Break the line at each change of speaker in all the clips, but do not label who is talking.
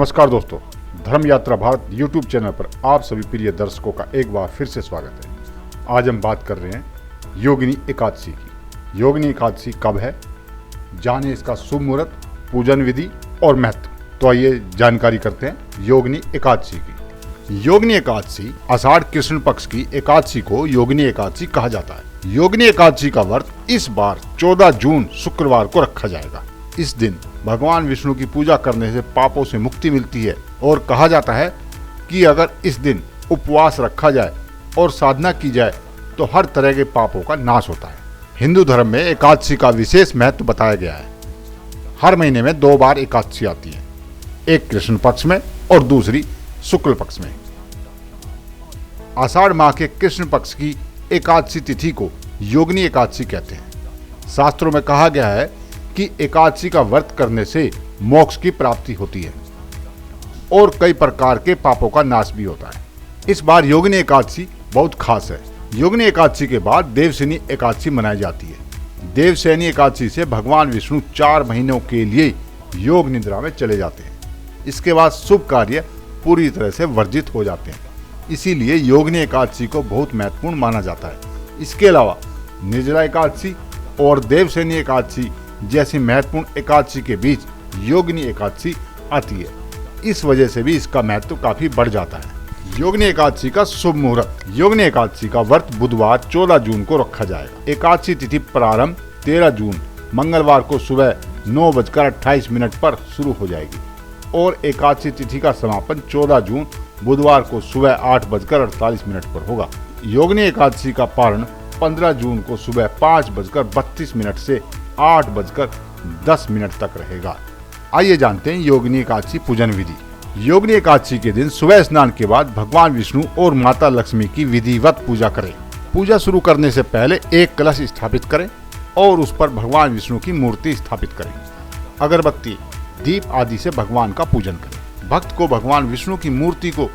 नमस्कार दोस्तों, धर्म यात्रा भारत यूट्यूब चैनल पर आप सभी प्रिय दर्शकों का एक बार फिर से स्वागत है। आज हम बात कर रहे हैं योगिनी एकादशी की। योगिनी एकादशी कब है, जाने इसका शुभ मुहूर्त, पूजन विधि और महत्व। तो आइए जानकारी करते हैं योगिनी एकादशी की। योगिनी एकादशी आषाढ़ कृष्ण पक्ष की एकादशी को योगिनी एकादशी कहा जाता है। योगिनी एकादशी का व्रत इस बार 14 जून शुक्रवार को रखा जाएगा। इस दिन भगवान विष्णु की पूजा करने से पापों से मुक्ति मिलती है और कहा जाता है कि अगर इस दिन उपवास रखा जाए और साधना की जाए तो हर तरह के पापों का नाश होता है। हिंदू धर्म में एकादशी का विशेष महत्व बताया गया है। हर महीने में 2 बार एकादशी आती है, एक कृष्ण पक्ष में और दूसरी शुक्ल पक्ष में। आषाढ़ माह के कृष्ण पक्ष की एकादशी तिथि को योगिनी एकादशी कहते हैं। शास्त्रों में कहा गया है कि एकादशी का व्रत करने से मोक्ष की प्राप्ति होती है और कई प्रकार के पापों का नाश भी होता है। इस बार योगिनी एकादशी बहुत खास है। योगिनी एकादशी के बाद देवशयनी एकादशी मनाई जाती है। देवशयनी एकादशी से भगवान विष्णु 4 महीनों के लिए योग निद्रा में चले जाते हैं। इसके बाद शुभ कार्य पूरी तरह से वर्जित हो जाते हैं। इसीलिए योगिनी एकादशी को बहुत महत्वपूर्ण माना जाता है। इसके अलावा निर्जला एकादशी और देवशयनी एकादशी जैसी महत्वपूर्ण एकादशी के बीच योगिनी एकादशी आती है। इस वजह से भी इसका महत्व काफी बढ़ जाता है। योगिनी एकादशी का शुभ मुहूर्त। योगिनी एकादशी का व्रत बुधवार 14 जून को रखा जाएगा। एकादशी तिथि प्रारंभ 13 जून मंगलवार को सुबह 9:28 पर शुरू हो जाएगी और एकादशी तिथि का समापन 14 जून बुधवार को सुबह 8:48 पर होगा। योगिनी एकादशी का पारण 15 जून को सुबह 5:32 से 8:10 तक रहेगा। आइए जानते हैं योगिनी एकादशी पूजन विधि। योगिनी एकादशी के दिन सुबह स्नान के बाद भगवान विष्णु और माता लक्ष्मी की विधिवत पूजा करें। पूजा शुरू करने से पहले एक कलश स्थापित करें और उस पर भगवान विष्णु की मूर्ति स्थापित करें। अगरबत्ती, दीप आदि से भगवान का पूजन करें। भक्त को भगवान विष्णु की मूर्ति को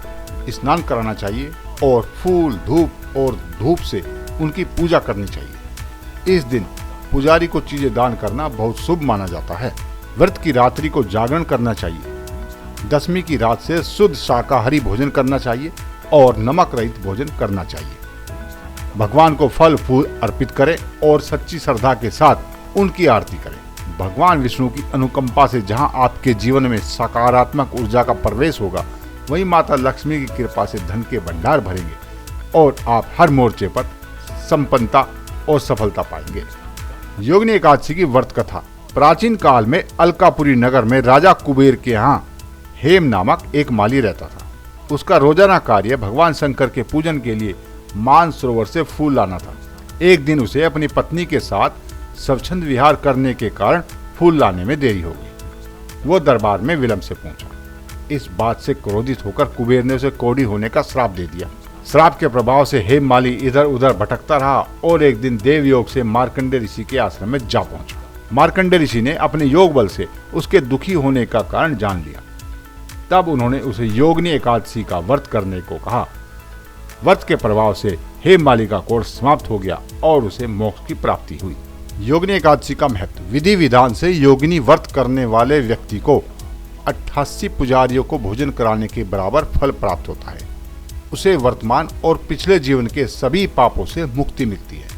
स्नान कराना चाहिए और फूल, धूप और धूप से उनकी पूजा करनी चाहिए। इस दिन पुजारी को चीजें दान करना बहुत शुभ माना जाता है। व्रत की रात्रि को जागरण करना चाहिए। दशमी की रात से शुद्ध शाकाहारी भोजन करना चाहिए और नमक रहित भोजन करना चाहिए। भगवान को फल फूल अर्पित करें और सच्ची श्रद्धा के साथ उनकी आरती करें। भगवान विष्णु की अनुकंपा से जहां आपके जीवन में सकारात्मक ऊर्जा का प्रवेश होगा, वहीं माता लक्ष्मी की कृपा से धन के भंडार भरेंगे और आप हर मोर्चे पर संपन्नता और सफलता पाएंगे। योगिनी एकादशी की व्रत कथा। प्राचीन काल में अलकापुरी नगर में राजा कुबेर के यहाँ हेम नामक एक माली रहता था। उसका रोजाना कार्य भगवान शंकर के पूजन के लिए मानसरोवर से फूल लाना था। एक दिन उसे अपनी पत्नी के साथ स्वच्छंद विहार करने के कारण फूल लाने में देरी हो गई। वो दरबार में विलंब से पहुंचा। इस बात से क्रोधित होकर कुबेर ने उसे कोढ़ी होने का श्राप दे दिया। श्राप के प्रभाव से हेम माली इधर उधर भटकता रहा और एक दिन देवयोग से मार्कंडे ऋषि के आश्रम में जा पहुंचा। मार्कंडे ऋषि ने अपने योग बल से उसके दुखी होने का कारण जान लिया। तब उन्होंने उसे योगिनी एकादशी का व्रत करने को कहा। व्रत के प्रभाव से हेम माली का कोढ़ समाप्त हो गया और उसे मोक्ष की प्राप्ति हुई। योगिनी एकादशी का महत्व। विधि विधान से योगिनी व्रत करने वाले व्यक्ति को 88 पुजारियों को भोजन कराने के बराबर फल प्राप्त होता है। उसे वर्तमान और पिछले जीवन के सभी पापों से मुक्ति मिलती है।